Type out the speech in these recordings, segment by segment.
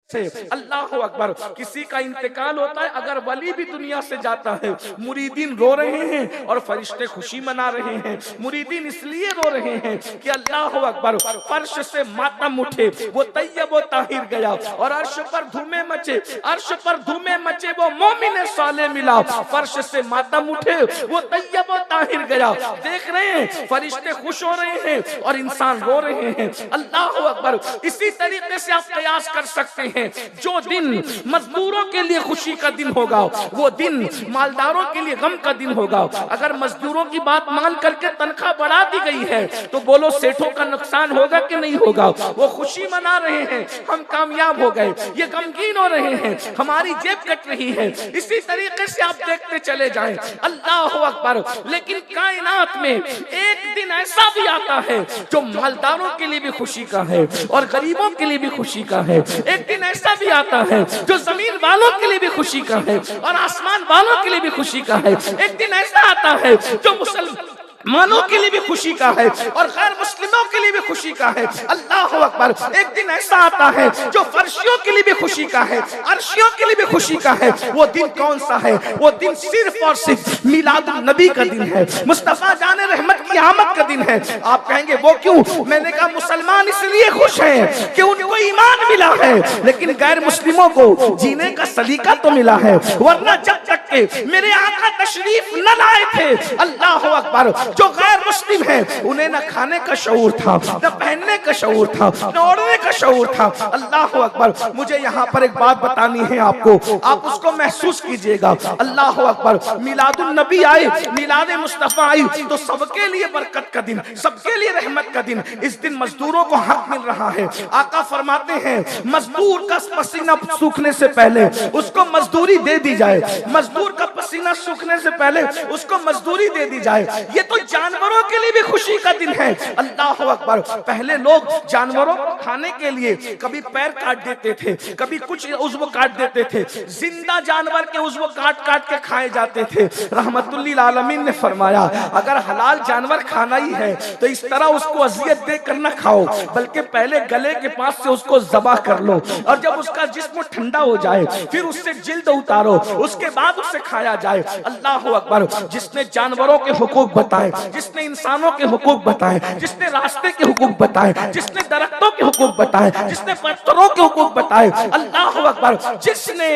से। अल्लाह अकबर। किसी का इंतकाल होता है, अगर वली भी दुनिया से जाता है, मुरीदीन रो रहे हैं और फरिश्ते खुशी मना रहे हैं। मुरीदीन इसलिए रो रहे हैं कि अल्लाह अकबर, फर्श से मातम उठे, वो तैयब व ताहिर गया, और अर्श पर धूमे मचे, अर्श पर धूमे मचे, वो मोमिन साले मिला। फर्श से मातम उठे, वो तैयब व ताहिर गया। देख रहे हैं फरिश्ते खुश हो रहे हैं और इंसान रो रहे हैं। अल्लाह अकबर। इसी तरीके से आप कयास कर सकते हैं, जो दिन मजदूरों के लिए खुशी का दिन होगा, वो दिन मालदारों के लिए गम का दिन होगा। अगर मजदूरों की बात मान करके तनख्वाह बढ़ा दी गई है, तो बोलो सेठों का नुकसान होगा कि नहीं होगा? वो खुशी मना रहे हैं, हम कामयाब हो गए, ये गमगीन हो रहे हैं, हमारी जेब कट रही है। इसी तरीके से आप देखते चले जाएं। अल्लाह अकबर। लेकिन कायनात में एक दिन ऐसा भी आता है जो मालदारों के लिए भी खुशी का है और गरीबों के लिए भी खुशी का है। एक दिन ऐसा भी आता है जो जमीन वालों के लिए भी खुशी का है और आसमान वालों के लिए भी खुशी का है। एक दिन ऐसा आता है जो मुसलमानों के लिए भी खुशी का है और गैर मुस्लिमों के लिए भी खुशी का है। अल्लाह अकबर। एक दिन ऐसा आता है जो फर्शियों के लिए भी खुशी का है, अर्शियों के लिए भी खुशी का है। वो दिन कौन सा है? वो दिन सिर्फ और सिर्फ मिलादुन नबी का दिन है, मुस्तफा जाने रहमत की आमद का दिन है। आप कहेंगे वो क्यों? मैंने कहा मुसलमान इसलिए खुश हैं कि उनको ईमान मिला है, लेकिन गैर मुस्लिमों को जीने का सलीका तो मिला है। वरना जब तक के मेरे आका तशरीफ न लाए थे, अल्लाह अकबर, जो गैर मुस्लिम है उन्हें न खाने का शऊर था, न पहनने का शऊर था, न ओढ़ने का शऊर था। अल्लाह अकबर। मुझे यहाँ पर एक बात बतानी है आपको, आप उसको महसूस कीजिएगा। अल्लाह अकबर। मिलादुन नबी आए, मिलाद मुस्तफा आई, तो सबके लिए बरकत का दिन, सबके लिए रहमत का दिन। इस दिन मजदूरों को हक मिल रहा है। आका फरमाते हैं मजदूर का पसीना सूखने से पहले उसको मजदूरी दे दी जाए, मजदूर का पसीना सूखने से पहले उसको मजदूरी दे दी जाए। ये तो जानवरों के लिए भी खुशी का दिन है। अल्लाह अकबर। पहले लोग जानवरों को खाने के लिए कभी पैर काट देते थे, कभी कुछ उज़्व काट देते थे, जिंदा जानवर के उज़्व काट काट के खाए जाते थे। रहमतुल लिल आलमीन ने फरमाया अगर हलाल जानवर खाना ही है तो इस तरह उसको अजियत देकर न खाओ, बल्कि पहले गले के पास से उसको ज़बह कर लो, और जब उसका जिस्म ठंडा हो जाए फिर उससे जिल्द उतारो, उसके बाद उसे खाया जाए। अल्लाह अकबर। जिसने जानवरों के हुकूक बताए, जिसने इंसानों के हुकूक बताए, जिसने रास्ते के हुकूक बताए, जिसने दरख्तों के हुकूक बताए, जिसने पत्थरों के हुकूक बताए, अल्लाह अकबर, जिसने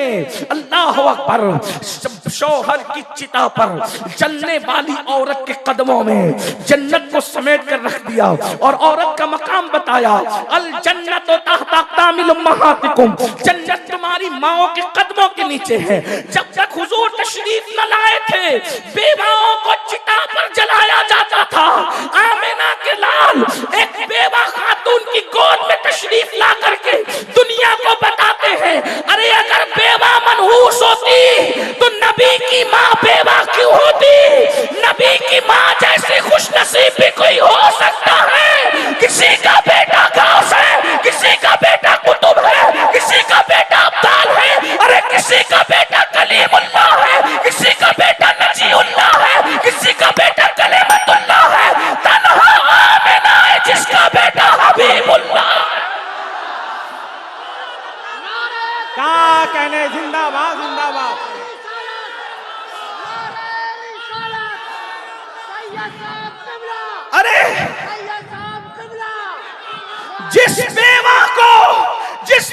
अल्लाह अकबर शौहर की चिता पर जलने वाली औरत के कदमों में जन्नत को समेट कर रख दिया और औरत का मकाम बताया, अल जन्नत तहता अक़दामिल उम्महातिकुम, जन्नत तुम्हारी माओं के कदमों के नीचे है। जब तक हुजूर तशरीफ न लाए थे, बेवाओं को चिता पर जलाया जाता था। आमिना के लाल एक बेवा खातून की गोद में तशरीफ ला करके दुनिया को बताते हैं, अरे अगर बेवा मनहूस होती तो नबी की माँ बेवा क्यों होती? नबी की माँ जैसे खुश नसीब भी कोई हो सकता है। किसी का बेटा गौस है, किसी का बेटा कुतुब है, किसी का बेटा अब्दाल है, अरे किसी का बेटा कलीमुल्लाह है, किसी का बेटा नजीउल्लाह है, किसी का बेटा कलीमतुल्लाह है। तन्हा आमिना है जिसका बेटा हबीबुल्लाह। क्या कहने, जिंदाबाद जिंदाबाद। अरे जिस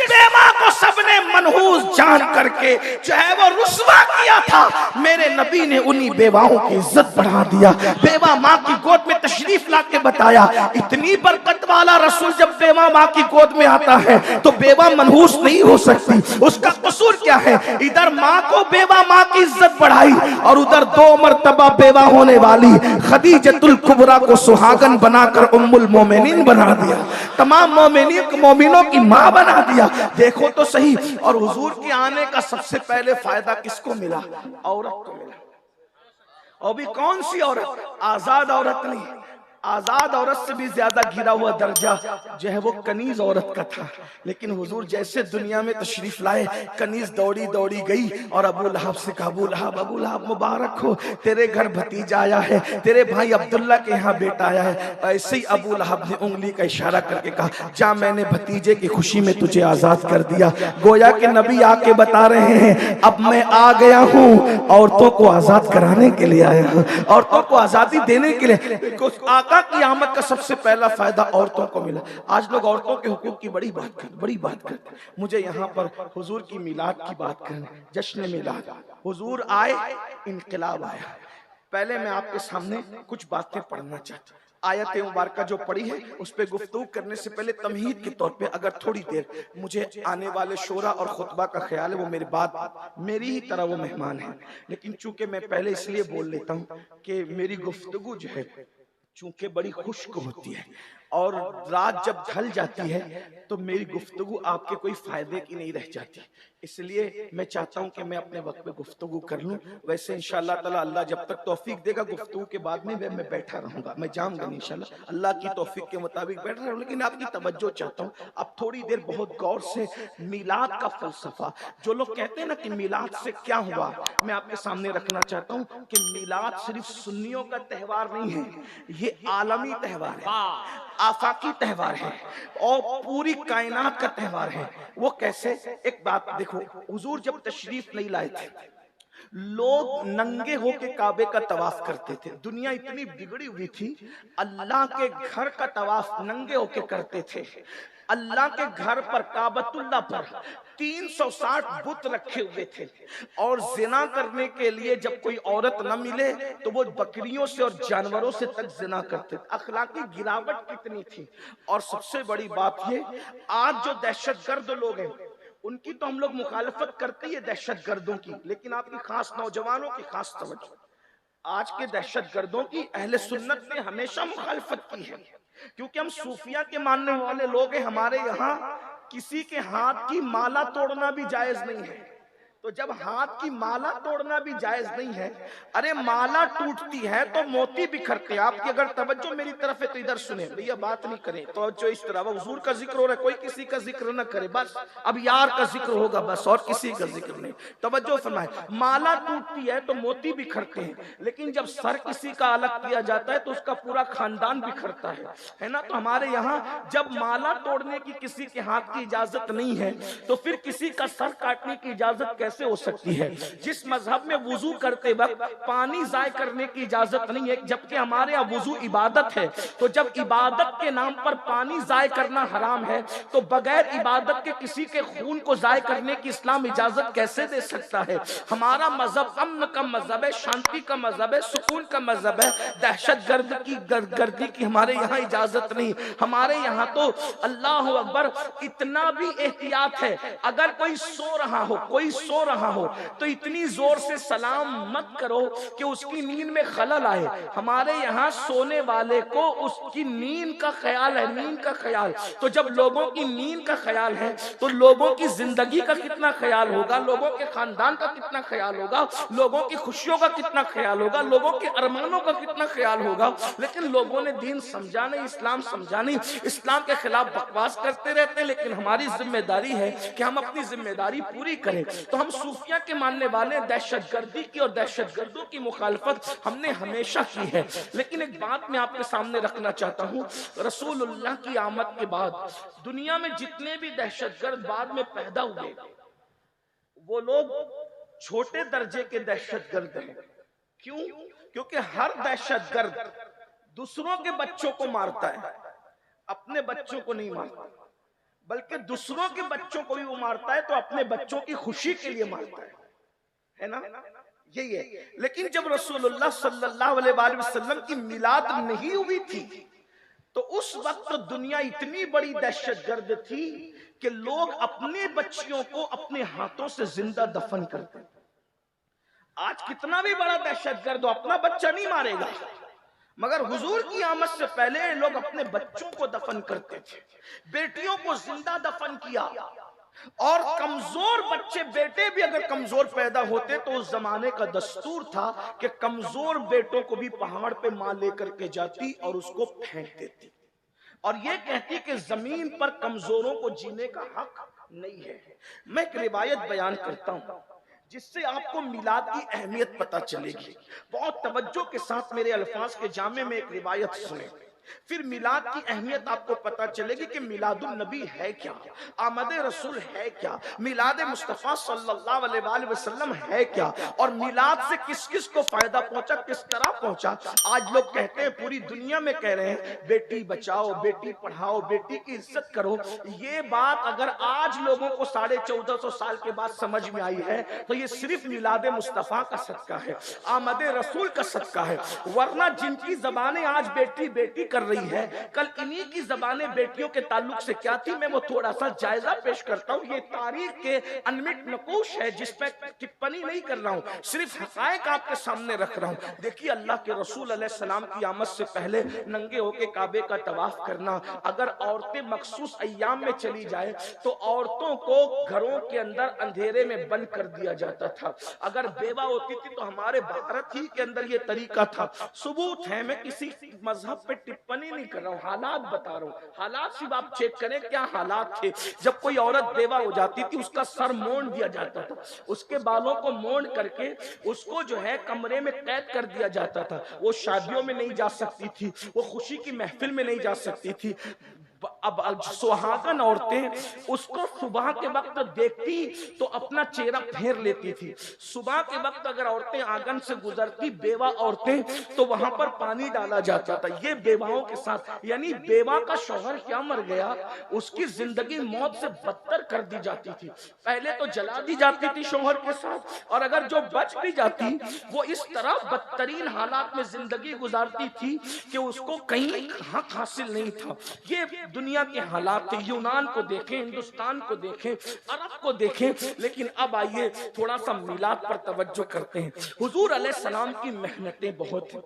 बेवा को सबने मनहूस जान करके चाहे वो रुस्वा किया था, मेरे नबी ने उन्हीं बेवाओं की इज्जत बढ़ा दिया। बेवा माँ की गोद में तशरीफ ला के बताया, इतनी बरकत वाला रसूल जब बेवा माँ की गोद में आता है तो बेवा मनहूस नहीं हो सकती। उसका कसूर क्या है? इधर माँ को बेवा माँ की इज्जत बढ़ाई और उधर 2 मरतबा बेवा होने वाली खदीजतुल कुबरा को सुहागन बनाकर उम्मुल मोमिनीन बना दिया, तमाम मोमिनों की माँ बना दिया। देखो तो सही। और हुजूर के आने का सबसे पहले फायदा किसको मिला? औरत को मिला। और भी कौन सी औरत? आजाद औरत नहीं, आजाद औरत से भी ज्यादा घिरा हुआ दर्जा जो है वो कनीज औरत का था। लेकिन हुजूर जैसे दुनिया में तशरीफ लाए, कनीज दौड़ी दौड़ी गई और अबू लहब से कहा, अबू लहब मुबारक हो, तेरे घर भतीजा आया है, तेरे भाई अब्दुल्ला के यहाँ बेटा आया है। ऐसे ही अबू लहब ने उंगली का इशारा करके कहा, जा मैंने भतीजे की खुशी में तुझे आजाद कर दिया। गोया के नबी आके बता रहे हैं, अब मैं आ गया हूँ, औरतों को आजाद कराने के लिए आया हूँ, औरतों को आजादी देने के लिए। आका की आमद का सबसे पहला फायदा औरतों को मिला। आज लोग औरतों के हुकूक की बड़ी बात करते। मुझे यहाँ पर हुजूर की मिलाद की बात करनी, जश्न मिलाद। हुजूर आए, इनकलाब आया। पहले मैं आपके सामने कुछ बातें पढ़ना चाहता हूँ। आयत मुबारका जो पढ़ी है उस पर गुफ्तगू करने से पहले तमहीद के तौर पे अगर थोड़ी देर, मुझे आने वाले शोरा और खुतबा का ख्याल है, वो मेरे बाद मेरी ही तरह वो मेहमान है, लेकिन चूंकि मैं पहले इसलिए बोल लेता हूँ कि मेरी गुफ्तगू जो है चूंकि बड़ी खुश्क होती है और रात जब ढल जाती है तो मेरी गुफ्तगू आपके कोई फायदे की नहीं रह जाती। इसलिए मैं चाहता हूं कि मैं अपने वक्त पे गुफ्तगू कर लूं। वैसे इंशाअल्लाह ताला अल्लाह जब तक तौफीक देगा गुफ्तगू के बाद में मैं बैठा रहूंगा, मैं जाऊंगा नहीं इंशाअल्लाह, अल्लाह की तौफीक के मुताबिक बैठा रहूं। लेकिन आपकी तवज्जो चाहता हूं, अब थोड़ी देर बहुत गौर से मिलाद का फलसफा, जो लोग कहते हैं ना कि मिलाद से क्या हुआ, मैं आपके सामने रखना चाहता हूं कि मिलाद सिर्फ सुन्नियों का त्योहार नहीं है, ये आलमी त्योहार है, आफाकी त्योहार है और पूरी कायनात का त्योहार है। वो कैसे? एक बात देखो, हुजूर जब तशरीफ नहीं लाए थे, लोग नंगे होके काबे का तवाफ करते थे। दुनिया इतनी बिगड़ी हुई थी, अल्लाह के घर का तवाफ नंगे होके करते थे। अल्लाह के घर पर, काबतुल्लाह पर 360 बुत रखे हुए थे और जिना करने के लिए जब कोई औरत न मिले तो वो बकरियों से और जानवरों से तक जिना करते थे। अखलाकी गिरावट कितनी थी। और सबसे बड़ी बात ये, आज जो दहशतगर्द लोग हैं उनकी तो हम लोग मुखालफत करते ही है दहशतगर्दों की, लेकिन आपकी खास नौजवानों की खास तवज्जो, आज के दहशतगर्दों की अहले सुन्नत ने हमेशा मुखालफत की है, क्योंकि हम सूफिया के मानने वाले लोग हैं। हमारे यहाँ किसी के हाथ की माला तोड़ना भी जायज नहीं है। तो जब हाथ की माला तोड़ना भी जायज नहीं है, अरे माला टूटती है तो मोती बिखरते हैं। आपकी अगर तवज्जो मेरी तरफ है तो इधर सुने भैया, बात नहीं करें तो जो इस तरह हुजूर का जिक्र हो रहा है, कोई किसी का जिक्र न करे, बस अब यार का जिक्र होगा बस, और किसी का जिक्र नहीं। तवज्जो फरमाए, माला टूटती है तो मोती बिखरते हैं, लेकिन जब सर किसी का अलग किया जाता है तो उसका पूरा खानदान बिखरता है ना। तो हमारे यहाँ जब माला तोड़ने की किसी के हाथ की इजाजत नहीं है तो फिर किसी का सर काटने की इजाजत कैसे हो सकती है? जिस मजहब में वुजू करते वक्त पानी जाय करने की इजाजत नहीं है, जबकि हमारे यहाँ वुजू इबादत है, तो जब इबादत के नाम पर पानी जाय करना हराम है तो बगैर इबादत के किसी के खून को जाय करने की इस्लाम इजाजत कैसे दे सकता है? हमारा मजहब अमन का मजहब है, शांति का मजहब है, सुकून का मजहब है। दहशतगर्द की गर्दी की हमारे यहाँ इजाजत नहीं। हमारे यहाँ तो अल्लाह अकबर, इतना भी एहतियात है, अगर कोई सो रहा हो तो इतनी जोर से सलाम मत करो कि उसकी नींद में खलल आए। हमारे यहाँ सोने वाले को उसकी नींद का ख्याल है, नींद का ख्याल। तो जब लोगों की नींद का ख्याल है तो लोगों की जिंदगी का कितना ख्याल होगा, लोगों के खानदान का कितना ख्याल होगा, लोगों की खुशियों का कितना ख्याल होगा, लोगों के अरमानों का कितना ख्याल होगा। लेकिन लोगों ने दीन समझा नहीं, इस्लाम समझा नहीं, इस्लाम के खिलाफ बकवास करते रहते हैं। लेकिन हमारी जिम्मेदारी है कि हम अपनी जिम्मेदारी पूरी करें। तो हम सूफिया के मानने वाले दहशतगर्दी की और दहशतगर्दों की मुखालफत हमने हमेशा की है। लेकिन एक बात मैं आपके सामने रखना चाहता हूँ, रसूलुल्लाह की आमद के बाद दुनिया में जितने भी दहशतगर्द बाद में पैदा हुए वो लोग छोटे दर्जे के दहशतगर्द हैं। क्यों? क्योंकि हर दहशतगर्द दूसरों के बच्चों को मारता है, अपने बच्चों को नहीं मारता, बल्कि दूसरों के बच्चों को भी वो मारता है तो अपने बच्चों की खुशी के लिए मारता है ना, यही है। लेकिन जब रसूलुल्लाह सल्लल्लाहु अलैहि वसल्लम की मिलाद नहीं हुई थी तो उस वक्त दुनिया इतनी बड़ी दहशतगर्द थी कि लोग अपने बच्चियों को अपने हाथों से जिंदा दफन करते। आज कितना भी बड़ा दहशतगर्द हो अपना बच्चा नहीं मारेगा, मगर हुजूर की आमद से पहले लोग अपने बच्चों को दफन करते थे, बेटियों को जिंदा दफन किया। और कमजोर बच्चे, बेटे भी अगर कमजोर पैदा होते तो उस जमाने का दस्तूर था कि कमजोर बेटों को भी पहाड़ पे मां लेकर के जाती और उसको फेंक देती और ये कहती कि जमीन पर कमजोरों को जीने का हक नहीं है। मैं एक रिवायत बयान करता हूं जिससे आपको मिलाद की अहमियत पता चलेगी। बहुत तवज्जो के साथ मेरे अल्फाज के जामे में एक रिवायत सुने, फिर मिलाद की अहमियत आपको पता चलेगी कि मिलादुन नबी है क्या, आमद रसूल है क्या, मिलाद मुस्तफा सल्लल्लाहु अलैहि वसल्लम है क्या, और मिलाद से किस किस को फायदा पहुंचा, किस तरह पहुंचा। आज लोग कहते हैं, पूरी दुनिया में कह रहे हैं, बेटी बचाओ, बेटी पढ़ाओ, बेटी की इज्जत करो। ये बात अगर आज लोगों को 1450 साल के बाद समझ में आई है तो ये सिर्फ मिलाद मुस्तफा का सदका है, आमद रसूल का सदका है। वरना जिनकी जबानें आज बेटी बेटी कर रही है, कल इन्हीं की जबानें बेटियों के ताल्लुक से क्या थी, मैं वो थोड़ा सा जायजा पेश करता हूँ। ये तारीख के अनमिट नकूश है जिस पे टिप्पणी नहीं कर रहा हूँ, सिर्फ हकायक आपके सामने रख रहा हूँ। देखिए, अल्लाह के रसूल अलैहि सलाम की आमद से पहले नंगे होके काबे का तवाफ करना, अगर औरतें मखसूस अय्याम में चली जाए तो औरतों को घरों के अंदर अंधेरे में बंद कर दिया जाता था। अगर बेवा होती थी तो हमारे भारत ही के अंदर ये तरीका था। सबूत है, मैं किसी मजहब पे टिप्पणी नहीं कर रहा हूँ, हालात बता रहा हूँ। हालात सिर्फ आप चेक करें क्या हालात थे। जब कोई औरत बेवा हो जाती थी उसका सर मोड़ दिया जाता था, उसके बालों को मोड़ करके उसको जो है कमरे में कैद कर दिया जाता था। वो शादियों में नहीं जा सकती थी, वो खुशी की महफिल में नहीं जा सकती थी। अब सुहागन औरतें उसको सुबह के वक्त देखती तो अपना चेहरा फेर लेती थी। सुबह के वक्त अगर औरतें आंगन से गुजरती, बेवा औरतें, तो वहां पर पानी डाला जाता था। ये बेवाओं के साथ, यानी बेवा का शौहर क्या मर गया, उसकी जिंदगी मौत से बदतर कर दी जाती थी। पहले तो जला दी जाती थी शौहर के साथ, और अगर जो बच भी जाती वो इस तरह बदतरीन हालात में जिंदगी गुजारती थी कि उसको कहीं हक हासिल नहीं था। ये दुनिया के हालात थे। यूनान को देखें, हिंदुस्तान को देखें, अरब को देखें। लेकिन अब आइए थोड़ा सा मिलाद पर तवज्जो करते हैं। हुजूर अलैहि सलाम की मेहनतें बहुत हैं,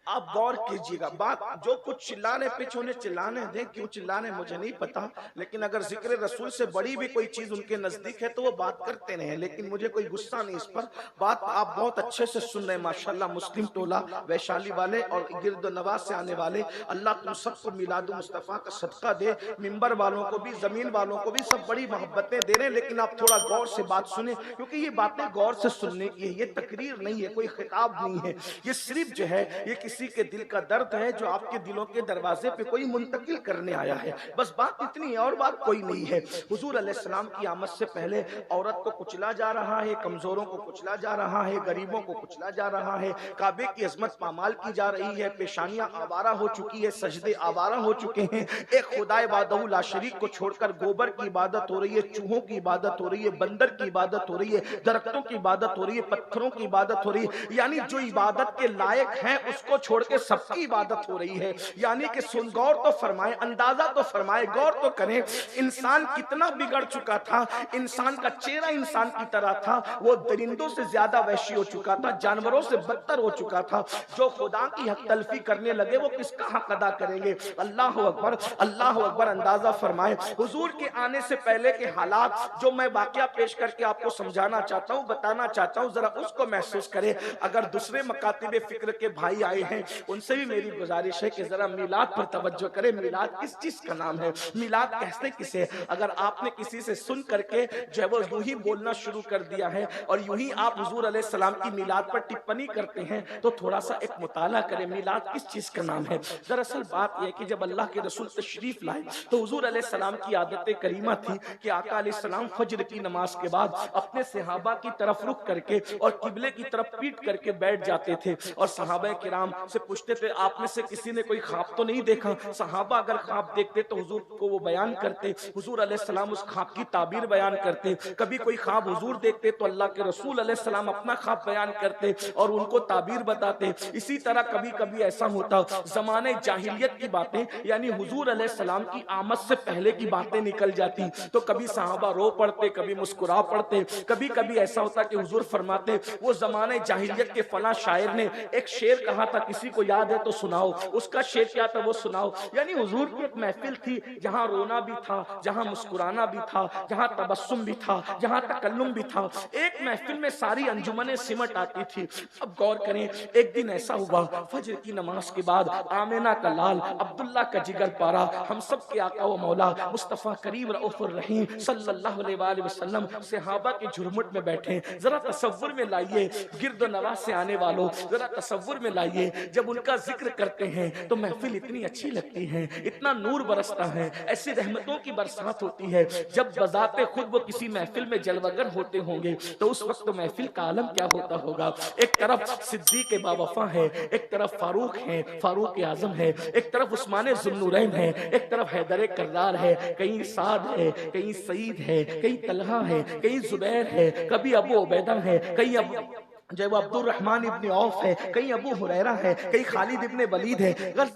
आप गौर कीजिएगा। बात जो कुछ चिल्लाने पे छोने चिल्लाने दें, क्यों चिल्लाने मुझे नहीं पता, लेकिन अगर जिक्र रसूल से बड़ी भी कोई चीज उनके नजदीक है तो वो बात करते रहे, लेकिन मुझे कोई गुस्सा नहीं इस पर। बात आप बहुत अच्छे से सुन रहे हैं माशाल्लाह। मुस्लिम टोला, वैशाली वाले और गिरद नवाज से आने वाले, अल्लाह तुम सबको मिलाद मुस्तफा का सदका दे। मिंबर वालों को भी, जमीन वालों को भी सब बड़ी मोहब्बतें दे रहे हैं, लेकिन आप थोड़ा गौर से बात सुने, क्योंकि ये बातें गौर से सुनने की है। ये तकरीर नहीं है, कोई खिताब नहीं है, ये सिर्फ जो है ये किसी के दिल का दर्द है जो आपके दिलों के दरवाजे पे कोई मुंतकिल करने आया है। बस बात इतनी है और बात कोई नहीं है। हुजूर अलैहिस्सलाम की आमद से पहले औरत को कुचला जा रहा है, कमजोरों को कुचला जा रहा है, गरीबों को कुचला जा रहा है, काबे की अजमत पामाल की जा रही है, पेशानियां आवारा हो चुकी है, सजदे आवारा हो चुके हैं। एक खुदाए वादहू ला शरीक को छोड़कर गोबर की इबादत हो रही है, चूहों की इबादत हो रही है, बंदर की इबादत हो रही है, दरख्तों की इबादत हो रही है, पत्थरों की इबादत हो रही है। यानी जो इबादत के लायक है उसको छोड़ के सबकी इबादत हो रही है। यानी कि सुन, गौर तो फरमाए, अंदाजा तो फरमाए, गौर तो करें, इंसान कितना बिगड़ चुका था। इंसान का चेहरा इंसान की तरह था, वो दरिंदों से ज्यादा वहशी हो चुका था, जानवरों से बदतर हो चुका था। जो खुदा की हक तलफी करने लगे वो किसका हक अदा करेंगे। अल्लाह अकबर, अल्लाह अकबर। अंदाजा फरमाए हुजूर के आने से पहले के हालात जो मैं वाकया पेश करके आपको समझाना चाहता हूँ, बताना चाहता हूँ, जरा उसको महसूस करें। अगर दूसरे मकातिब फिक्र के भाई आए हैं उनसे भी मेरी गुजारिश है कि जरा मिलाद पर तवज्जो करें। मिलाद किस चीज का नाम है, मिलाद कहते किसे। अगर आपने किसी से सुन करके जो है वो यूं ही बोलना शुरू कर दिया है और यूं ही आप हुजूर अलैहि सलाम की मिलाद पर टिप्पणी करते हैं तो थोड़ा सा एक मुताला करें, मिलाद किस चीज का नाम है। दरअसल बात यह कि जब अल्लाह के रसूल तशरीफ लाए तो हुजूर अलैहि सलाम की आदत करीमा थी कि आका अलैहि सलाम फज्र की नमाज के बाद अपने सहाबा की तरफ रुख करके और किबले की तरफ पीट करके बैठ जाते थे और सहाबा किराम से पूछते थे, आप में से किसी ने कोई ख्वाब तो नहीं देखा। सहाबा अगर ख्वाब देखते तो हुजूर को वो बयान करते, हुजूर अलैहि सलाम उस ख्वाब की ताबीर बयान करते। कभी कोई ख्वाब हुजूर देखते तो अल्लाह के रसूल अलैहि सलाम अपना ख्वाब बयान करते और उनको ताबीर बताते। इसी तरह कभी कभी ऐसा होता जमाने जाहिलियत की बातें, यानी हुजूर अलैहि सलाम की आमद से पहले की बातें निकल जाती तो कभी सहाबा रो पड़ते, कभी मुस्कुरा पड़ते। कभी कभी ऐसा होता कि हुजूर फरमाते वो जमाने जाहिलियत के फला शायर ने एक शेर कहा था, किसी को याद है तो सुनाओ, उसका शेर क्या था वो सुनाओ। यानी हुजूर की एक महफिल थी जहां रोना भी था, जहां मुस्कुराना भी था, जहां तबस्सुम भी था, जहां तकल्लुम भी था। एक महफिल में सारी अंजुमने सिमट आती थी। अब गौर करें, एक दिन ऐसा हुआ, फजर की नमाज के बाद आमिना का लाल, अब्दुल्ला का जिगर पारा, हम सब के आका व मौला मुस्तफा करीम रऊफुर रहीम सल्लल्लाहु अलैहि वसल्लम सहाबा के झुरमुट में बैठे। जरा तसव्वुर में लाइए, गिरद नवाज से आने वालों, जरा तसव्वुर में लाइए, जब उनका जिक्र करते हैं तो महफिल इतनी अच्छी लगती है, इतना नूर बरसता है, ऐसी रहमतों की बरसात होती है। जब बजाते खुद वो किसी महफिल में जलवगर होते होंगे तो उस वक्त तो महफिल का आलम क्या होता होगा। एक तरफ सिद्दीक बावफा है, एक तरफ फारूक है, फारूक आजम है, एक तरफ उस्मान जुन्नूरैन है, एक तरफ हैदर कर्रार है, कहीं साद है, कहीं सईद है, कहीं तलहा है, कहीं जुबैर है, कभी अबू उबैदा है, कहीं अब्दुर रहमान इब्ने औफ है, कहीं अबू हुरैरा है, कहीं खालिद इब्ने वलीद है।